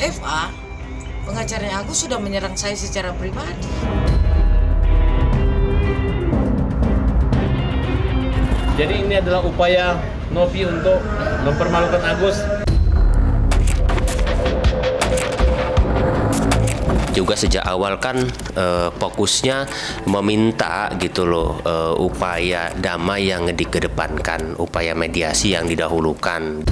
FA, pengacaranya Agus sudah menyerang saya secara pribadi. Jadi ini adalah upaya Novi untuk mempermalukan Agus. Juga sejak awal kan fokusnya meminta gitu loh, upaya damai yang dikedepankan, upaya mediasi yang didahulukan.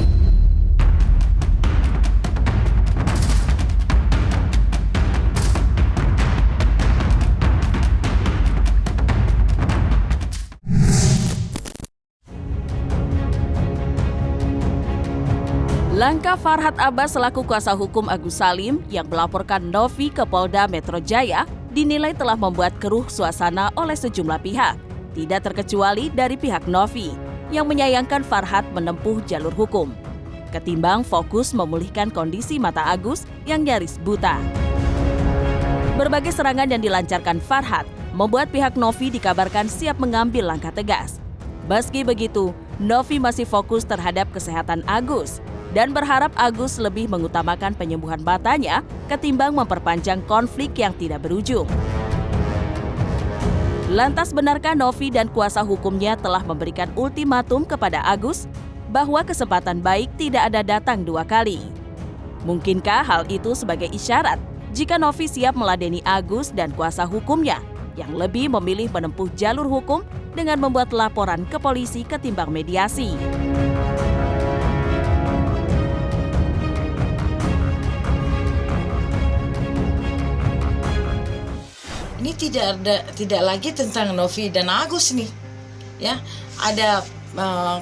Langkah Farhad Abbas selaku kuasa hukum Agus Salim yang melaporkan Novi ke Polda Metro Jaya dinilai telah membuat keruh suasana oleh sejumlah pihak, tidak terkecuali dari pihak Novi yang menyayangkan Farhad menempuh jalur hukum, ketimbang fokus memulihkan kondisi mata Agus yang nyaris buta. Berbagai serangan yang dilancarkan Farhad membuat pihak Novi dikabarkan siap mengambil langkah tegas. Meski begitu, Novi masih fokus terhadap kesehatan Agus dan berharap Agus lebih mengutamakan penyembuhan matanya ketimbang memperpanjang konflik yang tidak berujung. Lantas benarkah Novi dan kuasa hukumnya telah memberikan ultimatum kepada Agus bahwa kesempatan baik tidak ada datang dua kali? Mungkinkah hal itu sebagai isyarat jika Novi siap meladeni Agus dan kuasa hukumnya yang lebih memilih menempuh jalur hukum dengan membuat laporan ke polisi ketimbang mediasi? Ini tidak lagi tentang Novi dan Agus nih, ya. Ada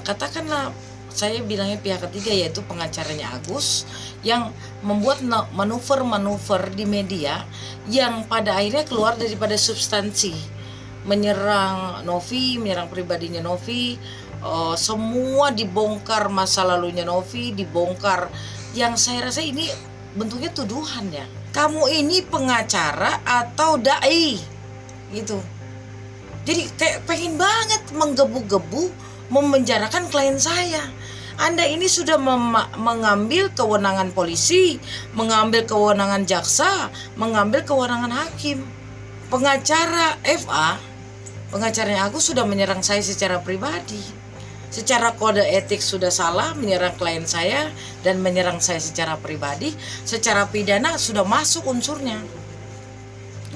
katakanlah saya bilangnya pihak ketiga, yaitu pengacaranya Agus yang membuat manuver-manuver di media yang pada akhirnya keluar daripada substansi, menyerang Novi, menyerang pribadinya Novi. Semua dibongkar, masa lalunya Novi dibongkar, yang saya rasa ini bentuknya tuduhan ya. Kamu ini pengacara atau dai gitu. Jadi kayak pengen banget menggebu-gebu memenjarakan klien saya. Anda ini sudah mengambil kewenangan polisi, mengambil kewenangan jaksa, mengambil kewenangan hakim. Pengacara FA, pengacaranya Agus sudah menyerang saya secara pribadi. Secara kode etik sudah salah menyerang klien saya dan menyerang saya secara pribadi. Secara pidana sudah masuk unsurnya.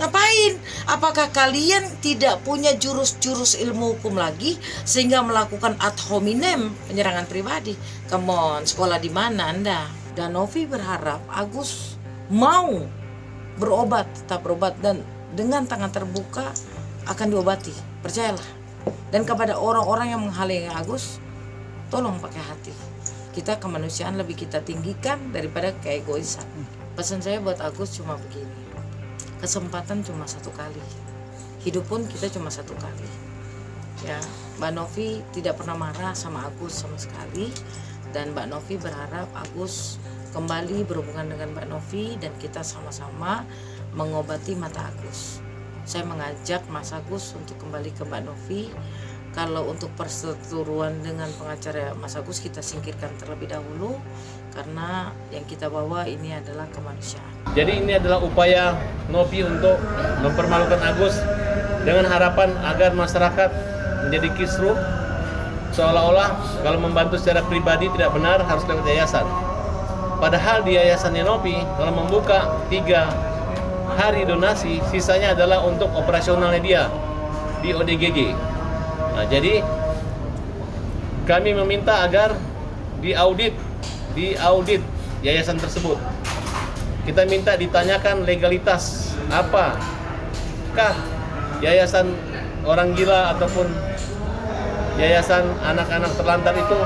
Ngapain? Apakah kalian tidak punya jurus-jurus ilmu hukum lagi sehingga melakukan ad hominem penyerangan pribadi? Come on, sekolah di mana Anda? Dan Novi berharap Agus mau berobat, tetap berobat, dan dengan tangan terbuka akan diobati. Percayalah. Dan kepada orang-orang yang menghalangi Agus, tolong pakai hati. Kita kemanusiaan lebih kita tinggikan daripada keegoisan. Pesan saya buat Agus cuma begini. Kesempatan cuma satu kali. Hidup pun kita cuma satu kali. Ya, Mbak Novi tidak pernah marah sama Agus sama sekali, dan Mbak Novi berharap Agus kembali berhubungan dengan Mbak Novi dan kita sama-sama mengobati mata Agus. Saya mengajak Mas Agus untuk kembali ke Mbak Novi. Kalau untuk perseteruan dengan pengacara Mas Agus kita singkirkan terlebih dahulu, karena yang kita bawa ini adalah kemanusiaan. Jadi ini adalah upaya Novi untuk mempermalukan Agus dengan harapan agar masyarakat menjadi kisruh, seolah-olah kalau membantu secara pribadi tidak benar, harus lewat yayasan. Padahal di yayasannya Novi kalau membuka 3 hari donasi, sisanya adalah untuk operasionalnya dia di ODGJ. Nah, jadi kami meminta agar diaudit yayasan tersebut. Kita minta ditanyakan legalitas apakah yayasan orang gila ataupun yayasan anak-anak terlantar itu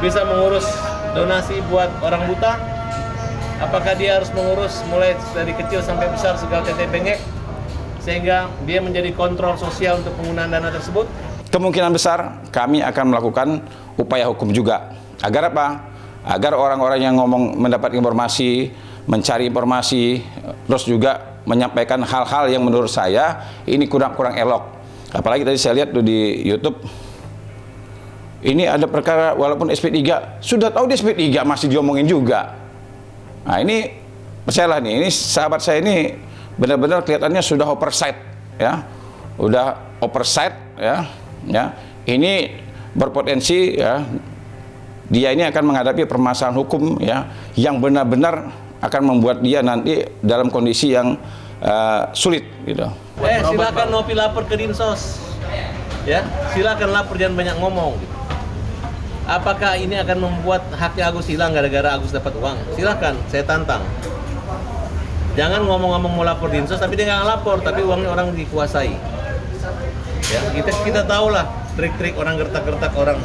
bisa mengurus donasi buat orang buta. Apakah dia harus mengurus mulai dari kecil sampai besar segala tetek bengek sehingga dia menjadi kontrol sosial untuk penggunaan dana tersebut? Kemungkinan besar kami akan melakukan upaya hukum juga. Agar apa? Agar orang-orang yang mendapat informasi, mencari informasi, terus juga menyampaikan hal-hal yang menurut saya ini kurang elok. Apalagi tadi saya lihat tuh di YouTube, ini ada perkara walaupun SP3, sudah tahu di SP3 masih diomongin juga. Nah, ini percayalah nih, ini sahabat saya ini benar-benar kelihatannya sudah oversight ya, udah oversight ya. Ini berpotensi ya, dia ini akan menghadapi permasalahan hukum ya, yang benar-benar akan membuat dia nanti dalam kondisi yang sulit gitu. Silakan Novi lapor ke Dinsos, ya silakan lapor, jangan banyak ngomong. Gitu. Apakah ini akan membuat haknya Agus hilang gara-gara Agus dapat uang? Silakan, saya tantang. Jangan ngomong-ngomong mau lapor Dinsos, tapi dia nggak lapor, tapi uangnya orang dikuasai. Ya, kita tahulah trik-trik orang, gertak-gertak orang.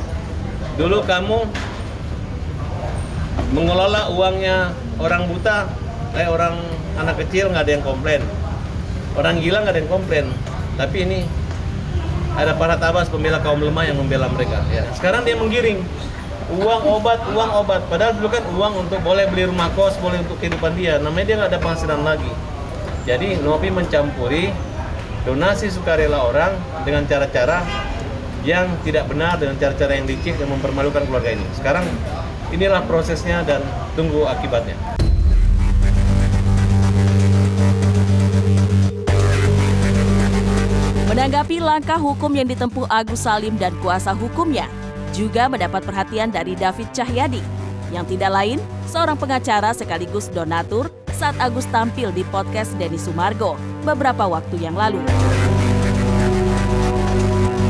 Dulu kamu mengelola uangnya orang buta, orang anak kecil nggak ada yang komplain, orang gila nggak ada yang komplain. Tapi ini ada para tabas pembela kaum lemah yang membela mereka. Ya. Sekarang dia menggiring uang obat. Padahal dulu kan uang untuk boleh beli rumah kos, boleh untuk kehidupan dia. Namanya dia nggak ada penghasilan lagi. Jadi Novi mencampuri donasi sukarela orang dengan cara-cara yang tidak benar, dengan cara-cara yang licik yang mempermalukan keluarga ini. Sekarang inilah prosesnya dan tunggu akibatnya. Menanggapi langkah hukum yang ditempuh Agus Salim dan kuasa hukumnya, juga mendapat perhatian dari David Cahyadi, yang tidak lain seorang pengacara sekaligus donatur saat Agus tampil di podcast Denny Sumargo beberapa waktu yang lalu.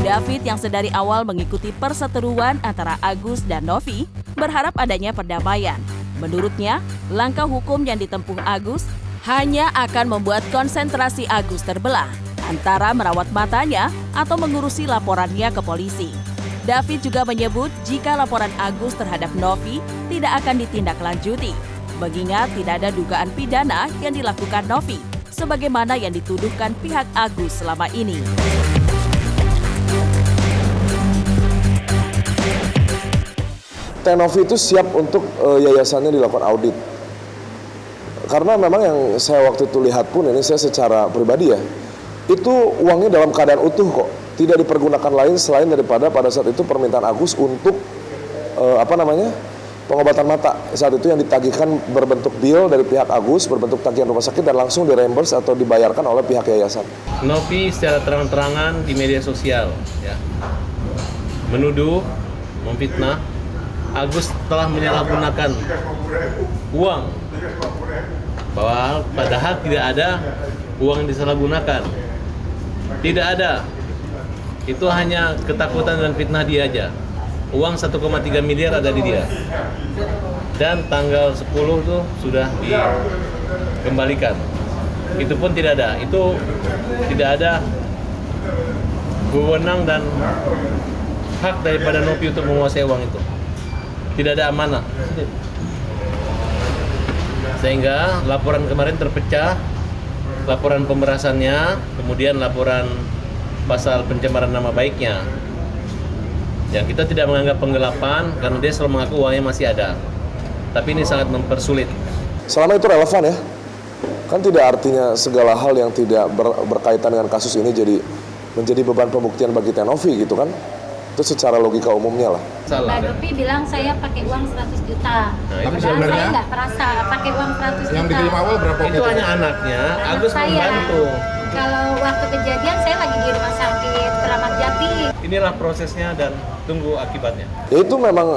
David yang sedari awal mengikuti perseteruan antara Agus dan Novi berharap adanya perdamaian. Menurutnya, langkah hukum yang ditempuh Agus hanya akan membuat konsentrasi Agus terbelah antara merawat matanya atau mengurusi laporannya ke polisi. David juga menyebut jika laporan Agus terhadap Novi tidak akan ditindaklanjuti, mengingat tidak ada dugaan pidana yang dilakukan Novi, sebagaimana yang dituduhkan pihak Agus selama ini. Novi itu siap untuk yayasannya dilakukan audit. Karena memang yang saya waktu itu lihat pun, ini saya secara pribadi ya, itu uangnya dalam keadaan utuh kok, tidak dipergunakan lain selain daripada pada saat itu permintaan Agus untuk pengobatan mata. Saat itu yang ditagihkan berbentuk bill dari pihak Agus, berbentuk tagihan rumah sakit dan langsung direimburse atau dibayarkan oleh pihak yayasan. Novi secara terang-terangan di media sosial ya, menuduh, memfitnah Agus telah menyalahgunakan uang, bahwa padahal tidak ada uang yang disalahgunakan. Tidak ada. Itu hanya ketakutan dan fitnah dia aja. Uang 1,3 miliar ada di dia. Dan tanggal 10 itu sudah dikembalikan. Itu pun tidak ada. Itu tidak ada wewenang dan hak daripada Novi untuk menguasai uang itu. Tidak ada amanah. Sehingga laporan kemarin terpecah. Laporan pemberasannya, kemudian laporan pasal pencemaran nama baiknya. Yang kita tidak menganggap penggelapan karena dia selalu mengaku uangnya masih ada. Tapi ini sangat mempersulit. Selama itu relevan ya, kan tidak artinya segala hal yang tidak berkaitan dengan kasus ini menjadi beban pembuktian bagi Novi gitu kan. Itu secara logika umumnya lah. Salah. Pak Novi bilang saya pakai uang 100 juta. Nah, itu sebenarnya saya nggak merasa pakai uang 100 juta. Yang diterima awal berapa? Itu hanya anaknya, Agus saya, membantu. Kalau waktu kejadian saya lagi di rumah sakit Keramat Jati. Inilah prosesnya dan tunggu akibatnya. Ya itu memang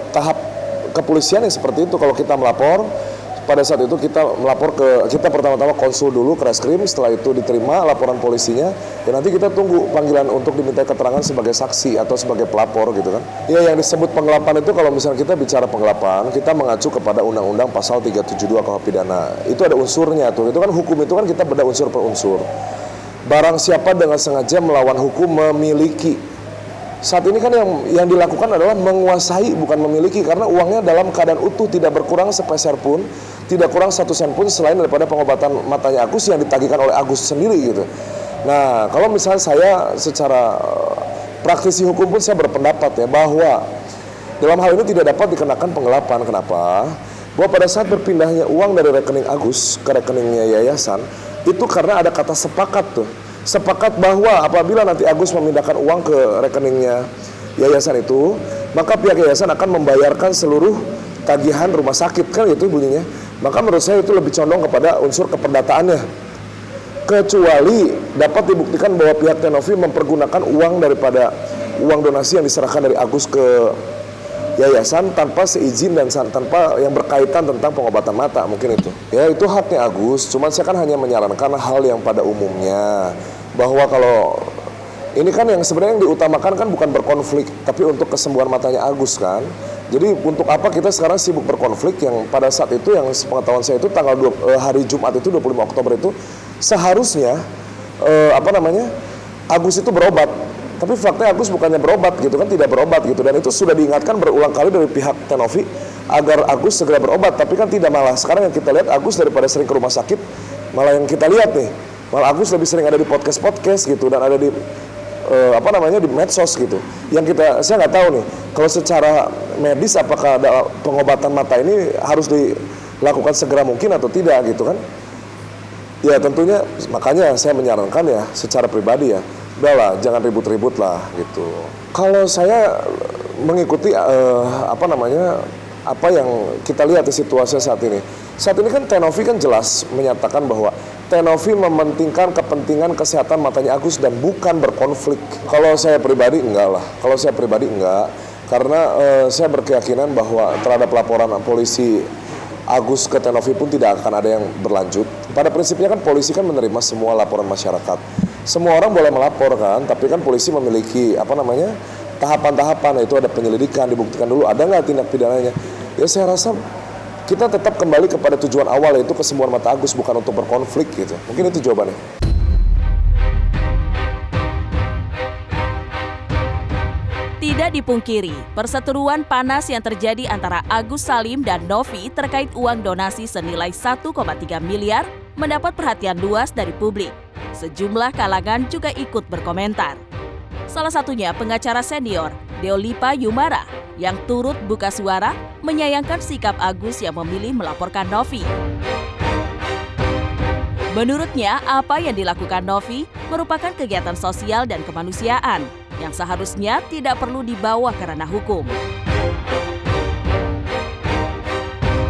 tahap kepolisian yang seperti itu. Kalau kita melapor, pada saat itu kita pertama-tama konsul dulu ke Reskrim, setelah itu diterima laporan polisinya, ya nanti kita tunggu panggilan untuk diminta keterangan sebagai saksi atau sebagai pelapor gitu kan. Ya yang disebut penggelapan itu kalau misalnya kita bicara penggelapan, kita mengacu kepada Undang-Undang Pasal 372 KUH Pidana. Itu ada unsurnya tuh. Itu kan hukum itu kan kita bedah unsur per unsur. Barang siapa dengan sengaja melawan hukum memiliki. Saat ini kan yang dilakukan adalah menguasai bukan memiliki, karena uangnya dalam keadaan utuh, tidak berkurang sepeser pun, tidak kurang 1 sen pun selain daripada pengobatan matanya Agus yang ditagihkan oleh Agus sendiri gitu. Nah, kalau misalnya saya secara praktisi hukum pun saya berpendapat ya bahwa dalam hal ini tidak dapat dikenakan penggelapan. Kenapa? Bahwa pada saat berpindahnya uang dari rekening Agus ke rekeningnya yayasan, itu karena ada kata sepakat tuh. Sepakat bahwa apabila nanti Agus memindahkan uang ke rekeningnya yayasan itu, maka pihak yayasan akan membayarkan seluruh tagihan rumah sakit, kan itu bunyinya. maka menurut saya itu lebih condong kepada unsur keperdataannya. Kecuali dapat dibuktikan bahwa pihak Tenovi mempergunakan uang daripada uang donasi yang diserahkan dari Agus ke yayasan tanpa seizin dan tanpa yang berkaitan tentang pengobatan mata, mungkin itu. Ya itu haknya Agus, cuman saya kan hanya menyarankan hal yang pada umumnya, bahwa kalau ini kan yang sebenarnya yang diutamakan kan bukan berkonflik, tapi untuk kesembuhan matanya Agus kan. Jadi untuk apa kita sekarang sibuk berkonflik yang pada saat itu yang sepengetahuan saya itu hari Jumat itu 25 Oktober itu seharusnya Agus itu berobat. Tapi faktanya Agus bukannya berobat gitu kan, tidak berobat gitu, dan itu sudah diingatkan berulang kali dari pihak Tenovi agar Agus segera berobat, tapi kan tidak, malah sekarang yang kita lihat Agus daripada sering ke rumah sakit, malah yang kita lihat nih, malah Agus lebih sering ada di podcast gitu dan ada di di medsos gitu. Yang saya nggak tahu nih kalau secara medis apakah ada pengobatan mata ini harus dilakukan segera mungkin atau tidak gitu kan. Ya tentunya makanya saya menyarankan ya secara pribadi ya, udahlah jangan ribut-ribut lah gitu. Kalau saya mengikuti apa yang kita lihat di situasi saat ini. Saat ini kan Tenovi kan jelas menyatakan bahwa Tenovi mementingkan kepentingan kesehatan matanya Agus dan bukan berkonflik. Kalau saya pribadi enggak lah. Kalau saya pribadi enggak, karena saya berkeyakinan bahwa terhadap laporan polisi Agus ke Tenovi pun tidak akan ada yang berlanjut. Pada prinsipnya kan polisi kan menerima semua laporan masyarakat. Semua orang boleh melapor kan, tapi kan polisi memiliki tahapan-tahapan, yaitu ada penyelidikan, dibuktikan dulu ada nggak tindak pidananya. Ya saya rasa kita tetap kembali kepada tujuan awal, yaitu kesembuhan mata Agus, bukan untuk berkonflik gitu. Mungkin itu jawabannya. Tidak dipungkiri, perseteruan panas yang terjadi antara Agus Salim dan Novi terkait uang donasi senilai 1,3 miliar mendapat perhatian luas dari publik. Sejumlah kalangan juga ikut berkomentar. Salah satunya pengacara senior Deolipa Yumara yang turut buka suara menyayangkan sikap Agus yang memilih melaporkan Novi. Menurutnya, apa yang dilakukan Novi merupakan kegiatan sosial dan kemanusiaan yang seharusnya tidak perlu dibawa ke ranah hukum.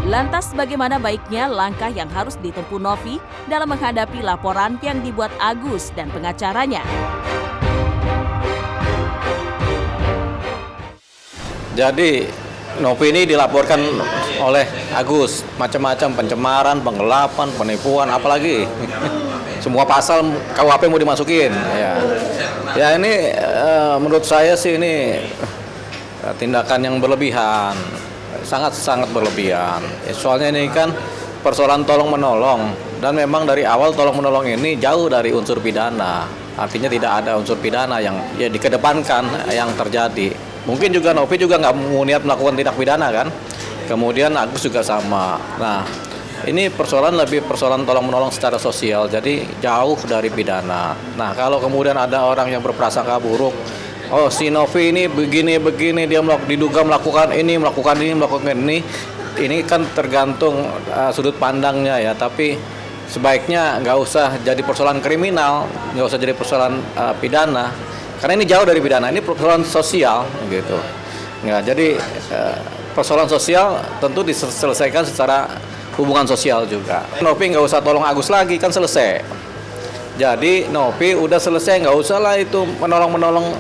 Lantas bagaimana baiknya langkah yang harus ditempuh Novi dalam menghadapi laporan yang dibuat Agus dan pengacaranya? Jadi Novi ini dilaporkan oleh Agus macam-macam pencemaran, penggelapan, penipuan, apalagi semua pasal KUHP mau dimasukin. Ya ini menurut saya sih ini tindakan yang berlebihan, sangat berlebihan. Soalnya ini kan persoalan tolong menolong, dan memang dari awal tolong menolong ini jauh dari unsur pidana. Artinya tidak ada unsur pidana yang dikedepankan yang terjadi. Mungkin juga Novi juga nggak mau niat melakukan tindak pidana kan. Kemudian Agus juga sama. Nah, ini lebih persoalan tolong menolong secara sosial, jadi jauh dari pidana. Nah, kalau kemudian ada orang yang berprasangka buruk, oh si Novi ini begini, dia diduga melakukan ini, ini kan tergantung sudut pandangnya ya. Tapi sebaiknya nggak usah jadi persoalan kriminal, nggak usah jadi persoalan pidana. Karena ini jauh dari pidana, ini persoalan sosial gitu. Nggak, jadi persoalan sosial tentu diselesaikan secara hubungan sosial juga. Novi nggak usah tolong Agus lagi, kan selesai. Jadi Novi udah selesai, nggak usah lah itu menolong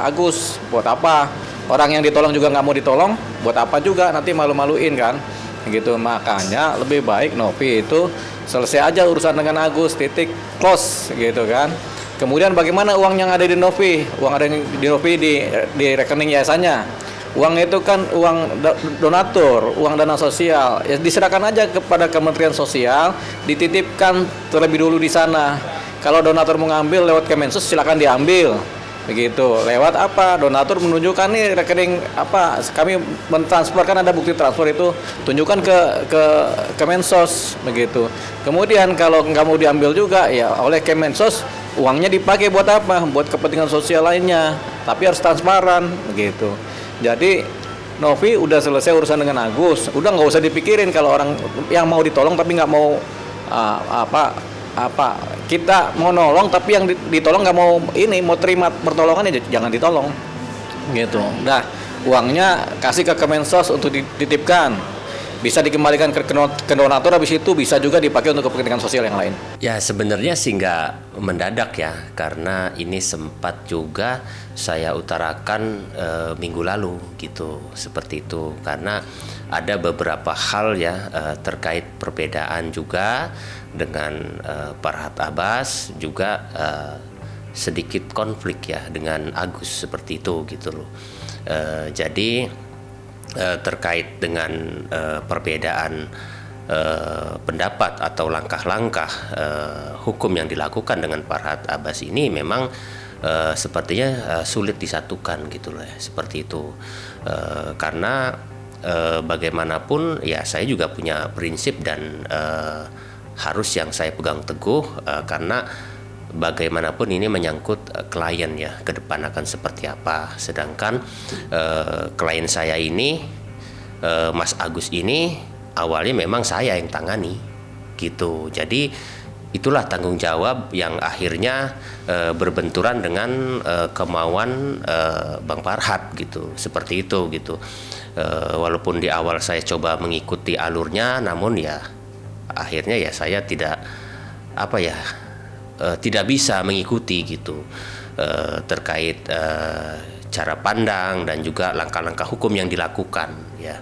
Agus. Buat apa? Orang yang ditolong juga nggak mau ditolong, buat apa juga nanti malu-maluin kan? Gitu. Makanya lebih baik Novi itu selesai aja urusan dengan Agus, titik, close gitu kan. Kemudian bagaimana uang yang ada di Novi? Uang ada di Novi di rekening yayasannya. Uang itu kan uang donatur, uang dana sosial. Ya diserahkan aja kepada Kementerian Sosial, dititipkan terlebih dulu di sana. Kalau donatur mau ngambil lewat Kemensos silakan diambil. Begitu. Lewat apa? Donatur menunjukkan nih rekening apa? Kami mentransferkan, ada bukti transfer itu, tunjukkan ke Kemensos begitu. Kemudian kalau nggak mau diambil juga ya oleh Kemensos, uangnya dipakai buat apa? Buat kepentingan sosial lainnya. Tapi harus transparan begitu. Jadi Novi udah selesai urusan dengan Agus, udah nggak usah dipikirin kalau orang yang mau ditolong tapi nggak mau kita mau nolong tapi yang ditolong nggak mau mau terima pertolongan, ya jangan ditolong gitu. Nah, uangnya kasih ke Kemensos untuk dititipkan. bisa dikembalikan ke donatur, habis itu bisa juga dipakai untuk kepentingan sosial yang lain. Ya sebenarnya sih nggak mendadak ya, karena ini sempat juga saya utarakan minggu lalu gitu, seperti itu. Karena ada beberapa hal ya terkait perbedaan juga dengan Farhad Abbas, juga sedikit konflik ya dengan Agus seperti itu gitu loh. Jadi terkait dengan perbedaan pendapat atau langkah-langkah hukum yang dilakukan dengan Farhad Abbas ini memang sepertinya sulit disatukan gitu loh ya, seperti itu. Karena bagaimanapun ya saya juga punya prinsip dan harus yang saya pegang teguh, karena bagaimanapun ini menyangkut klien ya, ke depan akan seperti apa. Sedangkan klien saya ini, Mas Agus ini awalnya memang saya yang tangani gitu. Jadi itulah tanggung jawab yang akhirnya berbenturan dengan kemauan Bang Farhad gitu, seperti itu gitu. Walaupun di awal saya coba mengikuti alurnya, namun ya akhirnya ya saya tidak tidak bisa mengikuti gitu terkait cara pandang dan juga langkah-langkah hukum yang dilakukan ya.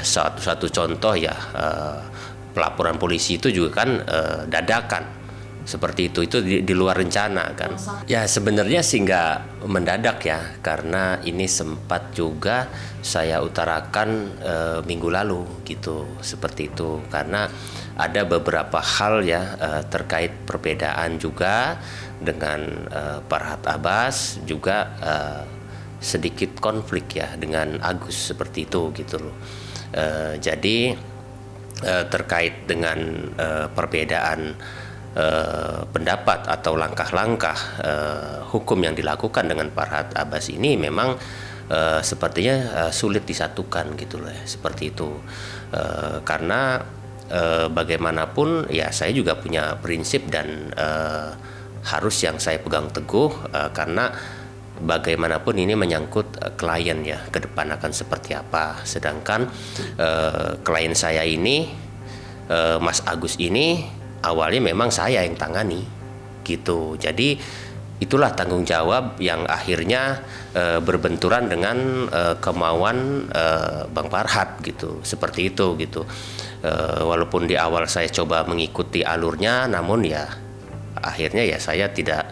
Satu contoh ya, pelaporan polisi itu juga kan dadakan seperti itu di luar rencana kan. Ya sebenarnya sih nggak mendadak ya, karena ini sempat juga saya utarakan minggu lalu gitu, seperti itu. Karena ada beberapa hal ya terkait perbedaan juga dengan Farhad Abbas, juga sedikit konflik ya dengan Agus seperti itu gitu loh. Jadi terkait dengan perbedaan pendapat atau langkah-langkah hukum yang dilakukan dengan Farhad Abbas ini memang sepertinya sulit disatukan gitu loh ya, seperti itu. Karena bagaimanapun ya saya juga punya prinsip dan harus yang saya pegang teguh, karena bagaimanapun ini menyangkut klien ya, ke depan akan seperti apa. Sedangkan klien saya ini, Mas Agus ini awalnya memang saya yang tangani gitu. Jadi itulah tanggung jawab yang akhirnya berbenturan dengan kemauan Bang Farhad gitu, seperti itu gitu. Walaupun di awal saya coba mengikuti alurnya, namun ya akhirnya ya saya tidak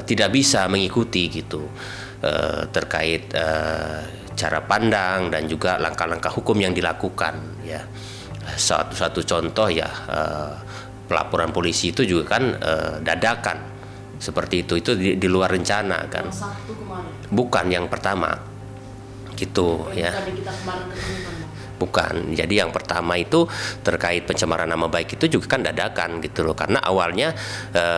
tidak bisa mengikuti gitu terkait cara pandang dan juga langkah-langkah hukum yang dilakukan ya. Satu contoh ya, pelaporan polisi itu juga kan dadakan seperti itu di luar rencana kan. Bukan yang pertama gitu ya. Bukan. Jadi yang pertama itu terkait pencemaran nama baik itu juga kan dadakan gitu loh. Karena awalnya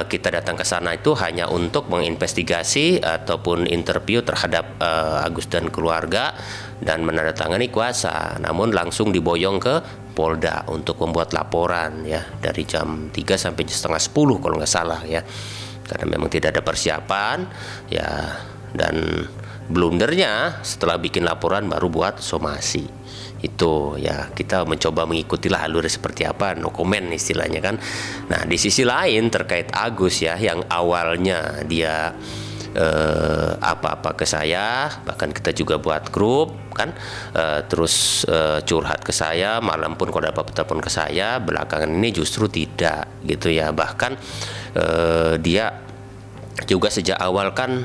kita datang ke sana itu hanya untuk menginvestigasi ataupun interview terhadap Agus dan keluarga dan menandatangani kuasa. Namun langsung diboyong ke Polda untuk membuat laporan ya, dari jam 3 sampai setengah 10 kalau nggak salah ya. Karena memang tidak ada persiapan ya, dan blundernya setelah bikin laporan baru buat somasi. Itu ya, kita mencoba mengikutilah alur seperti apa, no comment istilahnya kan. Nah di sisi lain terkait Agus ya, yang awalnya dia apa-apa ke saya, bahkan kita juga buat grup kan, terus curhat ke saya, malam pun kalau ada apa-apa telepon ke saya, belakangan ini justru tidak gitu ya. Bahkan dia juga sejak awal kan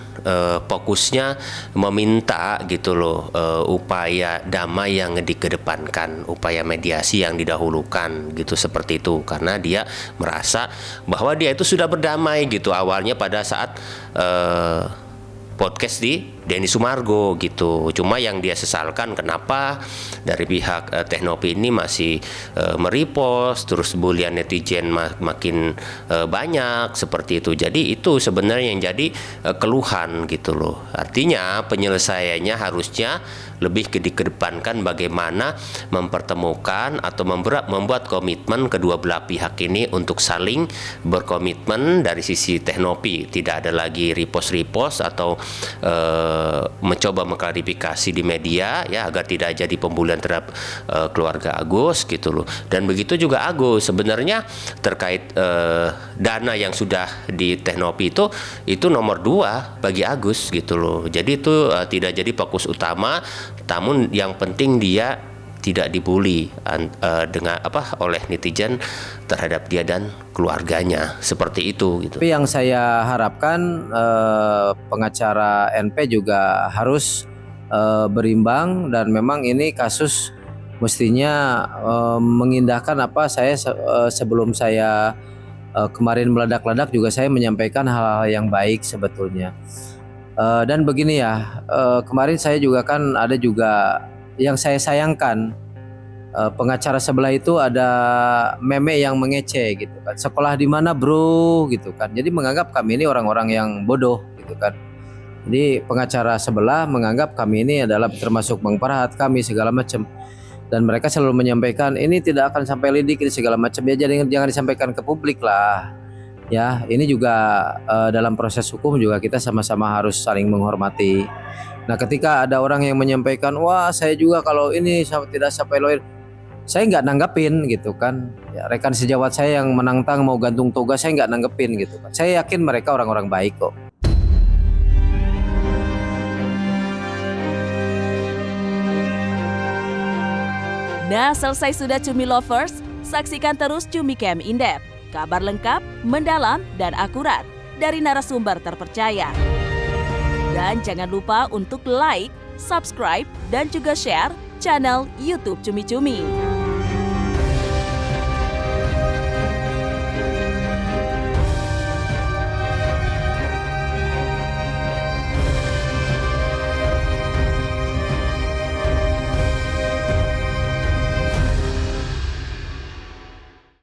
fokusnya meminta gitu loh, upaya damai yang dikedepankan, upaya mediasi yang didahulukan gitu, seperti itu. Karena dia merasa bahwa dia itu sudah berdamai gitu awalnya pada saat podcast di Denny Sumargo gitu. Cuma yang dia sesalkan kenapa dari pihak Teknopi ini masih merepost, terus bulian netizen makin banyak seperti itu. Jadi itu sebenarnya yang jadi keluhan gitu loh. Artinya penyelesaiannya harusnya lebih dikedepankan bagaimana mempertemukan atau membuat komitmen kedua belah pihak ini untuk saling berkomitmen dari sisi Teknopi. Tidak ada lagi repost atau mencoba mengklarifikasi di media ya agar tidak jadi pembulian terhadap keluarga Agus gitu loh. Dan begitu juga Agus sebenarnya terkait dana yang sudah di Teknopi itu nomor 2 bagi Agus gitu loh. Jadi itu tidak jadi fokus utama, namun yang penting dia tidak dibully dengan oleh netizen terhadap dia dan keluarganya seperti itu gitu. Tapi yang saya harapkan pengacara NP juga harus berimbang, dan memang ini kasus mestinya mengindahkan sebelum saya kemarin meledak-ledak juga saya menyampaikan hal-hal yang baik sebetulnya. Dan begini ya, kemarin saya juga kan ada juga yang saya sayangkan, pengacara sebelah itu ada meme yang mengece gitu kan, sekolah di mana bro gitu kan, jadi menganggap kami ini orang-orang yang bodoh gitu kan. Jadi pengacara sebelah menganggap kami ini adalah termasuk Bang Farhat, kami segala macam, dan mereka selalu menyampaikan ini tidak akan sampai lidik ini segala macam ya, jadi jangan disampaikan ke publik lah ya. Ini juga dalam proses hukum juga kita sama-sama harus saling menghormati. Nah, ketika ada orang yang menyampaikan, wah saya juga kalau ini tidak sampai lawyer, saya nggak nanggepin gitu kan. Ya, rekan sejawat saya yang menantang mau gantung toga, saya nggak nanggepin gitu kan. Saya yakin mereka orang-orang baik kok. Nah, selesai sudah Cumi Lovers, saksikan terus Cumi Camp In-Depth. Kabar lengkap, mendalam, dan akurat dari narasumber terpercaya. Dan jangan lupa untuk like, subscribe, dan juga share channel YouTube Cumi Cumi.